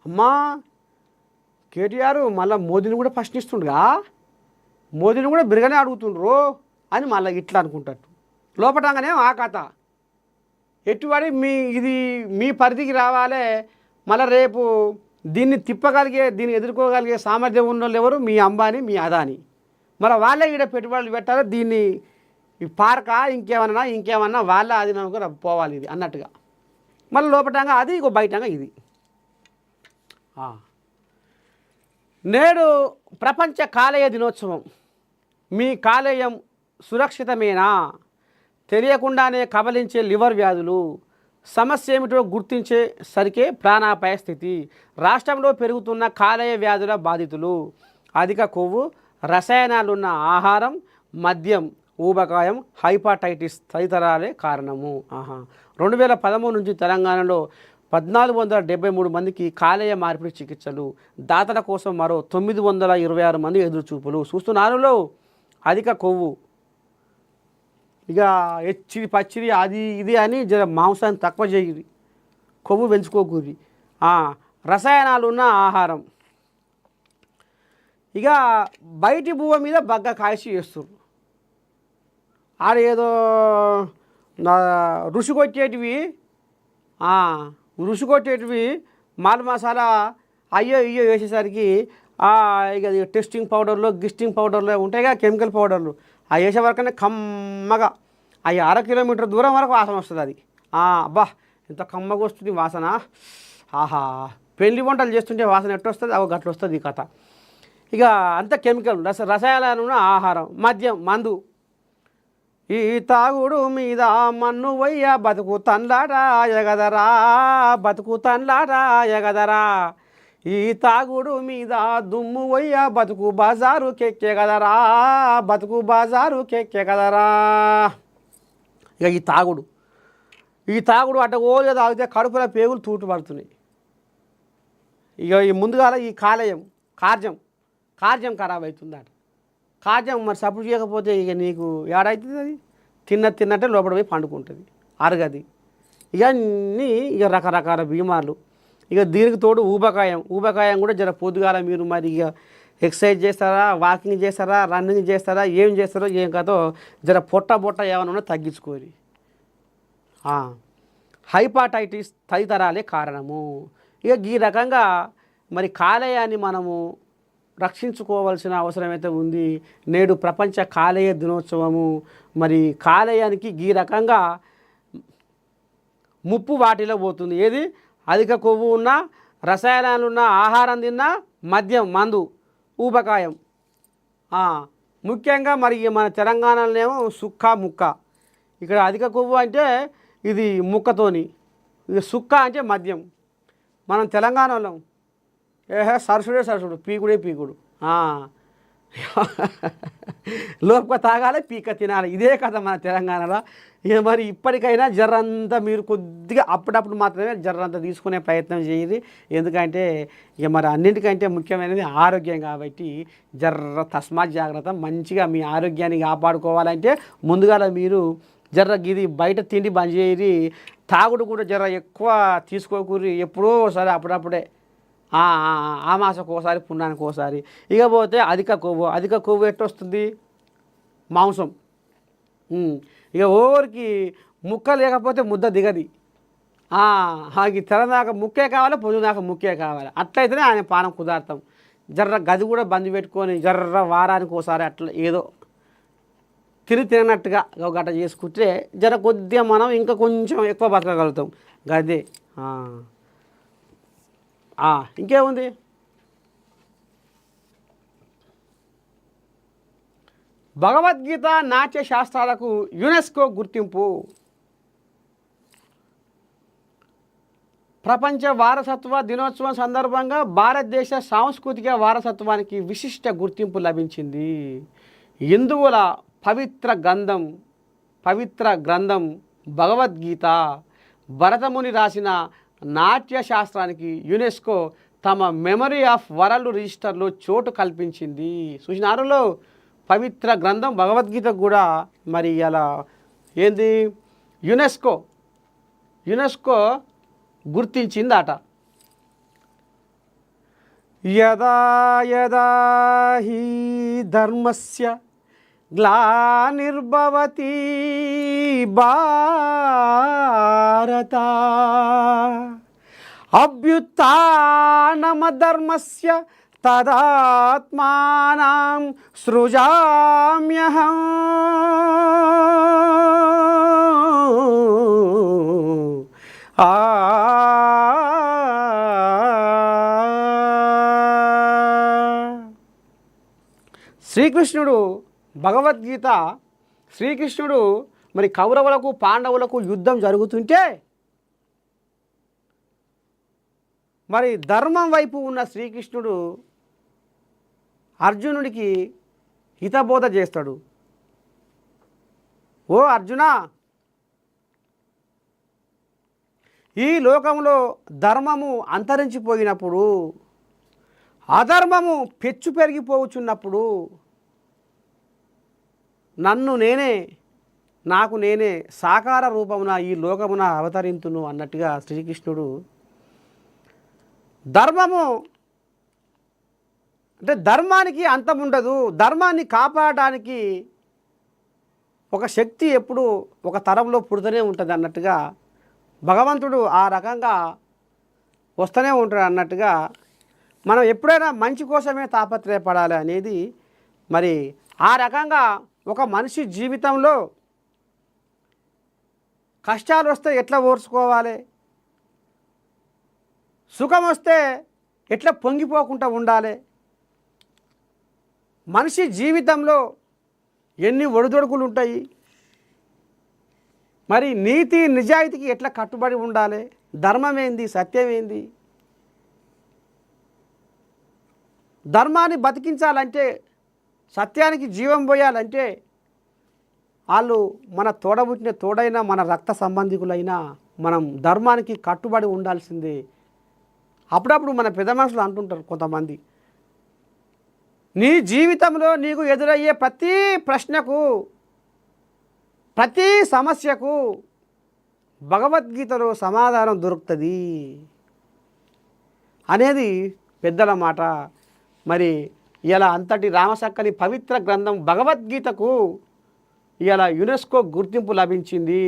అమ్మా కేటీఆర్ మళ్ళీ మోదీని కూడా ప్రశ్నిస్తుండగా మోదీని కూడా బిరగనే అడుగుతుండ్రు అని మళ్ళీ ఇట్లా అనుకుంటారు. లోపటంగానే ఆ కథ ఎటువంటి ఇది మీ పరిధికి రావాలి. మళ్ళీ రేపు దీన్ని తిప్పగలిగే దీన్ని ఎదుర్కోగలిగే సామర్థ్యం ఉన్న వాళ్ళు ఎవరు? మీ అంబానీ, మీ అదానీ. మరి వాళ్ళే ఈడ పెట్టుబడులు పెట్టాలి. దీన్ని ఈ పార్కా ఇంకేమన్నా వాళ్ళే అది నమ్ముకొని పోవాలి ఇది అన్నట్టుగా. మళ్ళీ లోపటంగా అది ఇంకో బయటంగా ఇది. నేడు ప్రపంచ కాలేయ దినోత్సవం. మీ కాలేయం సురక్షితమేనా? తెలియకుండానే కబలించే లివర్ వ్యాధులు. సమస్య ఏమిటో గుర్తించే సరికే ప్రాణాపాయ స్థితి. రాష్ట్రంలో పెరుగుతున్న కాలేయ వ్యాధుల బాధితులు. అధిక కొవ్వు, రసాయనాలున్న ఆహారం, మద్యం, ఊబకాయం, హైపాటైటిస్ తదితరాలే కారణము. 2013 నుంచి తెలంగాణలో 1473 మందికి కాలేయ మార్పిడి చికిత్సలు. దాతల కోసం మరో 926 మంది ఎదురుచూపులు. చూస్తున్నారులో అధిక కొవ్వు, ఇక హెచ్చిది పచ్చిది అది ఇది అని జర మాంసాన్ని తక్కువ చేయరి, కొవ్వు పెంచుకోకూరి. రసాయనాలు ఉన్న ఆహారం. ఇక బయటి బువ్వ మీద బగ్గ కాయసి చేస్తున్నారు. ఆడేదో రుచి కొట్టేటివి మాల్ మసాలా అయ్యో వేసేసరికి ఇక టెస్టింగ్ పౌడర్లు గిస్టింగ్ పౌడర్లు ఉంటాయిగా, కెమికల్ పౌడర్లు అవి వేసే వరకనే కమ్మగా అవి 1/2 కిలోమీటర్ దూరం వరకు వాసన వస్తుంది. అది అబ్బా ఎంత కమ్మగా వస్తుంది వాసన. పెళ్లి వంటలు చేస్తుంటే వాసన ఎట్టు వస్తుంది, అవి గట్ల వస్తుంది ఈ కథ. ఇక అంత కెమికల్ రసాయనాలు ఆహారం, మద్యం, మందు. ఈ తాగుడు మీద మన్ను వయ్య బతుకు తండ్లాడా ఎగదరా, బతుకు తండ్లాడా ఎగదరా. ఈ తాగుడు మీద దుమ్ము వయ్య బతుకు బజారు కెక్కెగదరా, బతుకు బజారు కెక్కెగదరా. ఇక ఈ తాగుడు అట్టగోలుగా తాగితే కడుపుల పేగులు తూటు పడుతున్నాయి. ఇక ఈ ముందుగాల ఈ కార్యం ఖరాబ్ అవుతుందట. కార్యం మరి సపోర్ట్ చేయకపోతే ఇక నీకు ఏడవుతుంది? అది తిన్నట్టే లోపల పోయి పండుకుంటుంది, అరగది. ఇక అన్నీ ఇక రకరకాల బీమార్లు. ఇక దీనికి తోడు ఊబకాయం కూడా జర పొద్దుగాల మీరు మరి ఇక ఎక్సర్సైజ్ చేస్తారా, వాకింగ్ చేస్తారా, రన్నింగ్ చేస్తారా, ఏం చేస్తారో ఏం కాదో జర పొట్ట ఏమైనా తగ్గించుకోరి. హైపాటైటిస్ తదితరాలే కారణము. ఇక ఈ రకంగా మరి కాలేయాన్ని మనము రక్షించుకోవాల్సిన అవసరం అయితే ఉంది. నేడు ప్రపంచ కాలేయ దినోత్సవము. మరి కాలేయానికి ఈ రకంగా ముప్పు వాటిలో పోతుంది. ఏది? అధిక కొవ్వు ఉన్న, రసాయనాలున్న ఆహారం తిన్నా, మద్యం, మందు, ఊబకాయం. ముఖ్యంగా మరి మన తెలంగాణలోనేమో ముక్క. ఇక్కడ అధిక కొవ్వు అంటే ఇది ముక్కతోని, ఇక సుక్క అంటే మద్యం. మనం తెలంగాణలో సరసుడు పీకుడు లోపల తాగాలి, పీక తినాలి. ఇదే కదా మన తెలంగాణలో. ఇక మరి ఇప్పటికైనా జర్రంతా మీరు కొద్దిగా అప్పుడప్పుడు మాత్రమే జర్రంతా తీసుకునే ప్రయత్నం చేయాలి. ఎందుకంటే ఇక మరి అన్నింటికంటే ముఖ్యమైనది ఆరోగ్యం కాబట్టి తస్మాత్ జాగ్రత్త. మంచిగా మీ ఆరోగ్యాన్ని కాపాడుకోవాలంటే ముందుగా మీరు ఇది బయట తిండి బంద్ చేయరి. తాగుడు కూడా ఎక్కువ తీసుకోకూరి. ఎప్పుడో ఒకసారి అప్పుడప్పుడే ఆమాసకు ఒకసారి, పుణ్యానికి ఒకసారి. ఇకపోతే అధిక కొవ్వు ఎట్టొస్తుంది? మాంసం. ఇక ఓరికి ముక్క లేకపోతే ముద్ద దిగది. తెల్లదాకా ముక్కే కావాలి, పొద్దుదాకా ముక్కే కావాలి. అట్లయితేనే ఆయన పానం కుదార్థం. గది కూడా బంద్ పెట్టుకొని వారానికి ఒకసారి అట్లా ఏదో తినట్టుగా ఒక గట్ట చేసుకుంటే కొద్దిగా మనం ఇంకా కొంచెం ఎక్కువ బతకగలుగుతాం. గదే ఇంకేముంది? భగవద్గీత నాట్య శాస్త్రాలకు యునెస్కో గుర్తింపు. ప్రపంచ వారసత్వ దినోత్సవం సందర్భంగా భారతదేశ సాంస్కృతిక వారసత్వానికి విశిష్ట గుర్తింపు లభించింది. హిందువుల పవిత్ర గ్రంథం భగవద్గీత భరతముని రాసిన నాట్య శాస్త్రానికి యునెస్కో తమ మెమరీ ఆఫ్ వరల్డ్ రిజిస్టర్లో చోటు కల్పించింది. సూచనారులో పవిత్ర గ్రంథం భగవద్గీత కూడా మరి అలా ఏంది యునెస్కో గుర్తించిందట. యదా యదా హి ధర్మస్య గ్లానిర్భవతి భారత అభ్యుత్థానమధర్మస్య తదాత్మానం సృజామ్యహం. ఆ శ్రీకృష్ణుడు భగవద్గీత శ్రీకృష్ణుడు మరి కౌరవులకు పాండవులకు యుద్ధం జరుగుతుంటే మరి ధర్మం వైపు ఉన్న శ్రీకృష్ణుడు అర్జునుడికి హితబోధ చేస్తాడు. ఓ అర్జున, ఈ లోకంలో ధర్మము అంతరించిపోయినప్పుడు, అధర్మము పెచ్చు పెరిగిపోవచ్చున్నప్పుడు నాకు నేనే సాకార రూపమున ఈ లోకమున అవతరింతును అన్నట్టుగా శ్రీకృష్ణుడు ధర్మము అంటే ధర్మానికి అంతం ఉండదు, ధర్మాన్ని కాపాడడానికి ఒక శక్తి ఎప్పుడు ఒక తరంలో పుడుతూనే ఉంటుంది అన్నట్టుగా భగవంతుడు ఆ రకంగా వస్తూనే ఉంటాడు అన్నట్టుగా మనం ఎప్పుడైనా మంచి కోసమే తాపత్రయపడాలి అనేది మరి ఆ రకంగా ఒక మనిషి జీవితంలో కష్టాలు వస్తే ఎట్లా ఓర్చుకోవాలి, సుఖం వస్తే ఎట్లా పొంగిపోకుండా ఉండాలి, మనిషి జీవితంలో ఎన్ని ఒడిదొడుకులు ఉంటాయి, మరి నీతి నిజాయితీకి ఎట్లా కట్టుబడి ఉండాలి, ధర్మం ఏంది, సత్యం ఏంది, ధర్మాన్ని బతికించాలంటే సత్యానికి జీవం పోయాలంటే వాళ్ళు మన తోడబుట్టిన తోడైనా మన రక్త సంబంధికులైనా మనం ధర్మానికి కట్టుబడి ఉండాల్సిందే. అప్పుడప్పుడు మన పెద్ద మనుషులు అంటుంటారు కొంతమంది, నీ జీవితంలో నీకు ఎదురయ్యే ప్రతి ప్రశ్నకు ప్రతి సమస్యకు భగవద్గీతలో సమాధానం దొరుకుతుంది అనేది పెద్దల మాట. మరి ఇలా అంతటి రామచక్కని పవిత్ర గ్రంథం భగవద్గీతకు ఇలా యునెస్కో గుర్తింపు లభించింది.